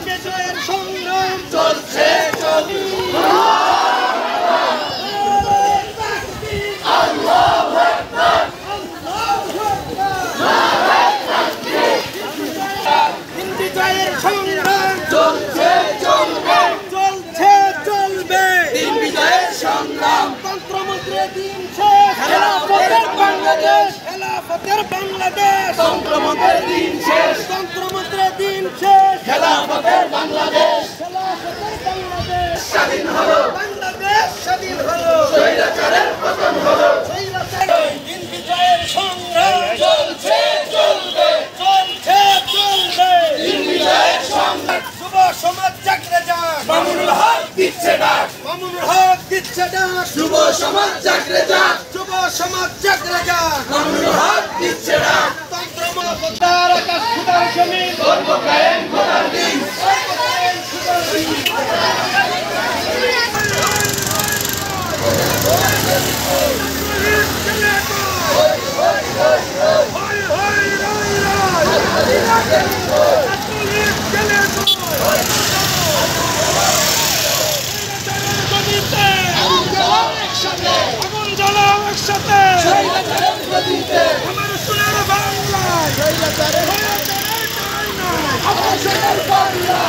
বিজয়ের সংগ্রাম চলছে বিজয়ের সংগ্রাম চলছে চলবে বিজয়ের সংগ্রাম তন্ত্রমন্ত্রে দিন শেষ খেলাফতের বাংলাদেশ তন্ত্রমন্ত্রের দিন শেষ খেলাফতের বাংলাদেশ স্বাধীন হলো বাংলাদেশ স্বাধীন হলো স্বৈরাচারের পতন হলো দিন বিজয়ের সংগ্রাম চলছে চলবে দিন বিজয়ের সংগ্রাম যুব সমাজ জাগরে যাক মামুনুল হক দিচ্ছে ডাক যুব সমাজ জাগরে যাক মামুনুল হক দিচ্ছে ডাক তন্ত্রমন্ত্র আকাশ খুদার জমিন গর্ব কায়েম খোদার দিন আমার সোনার বাংলা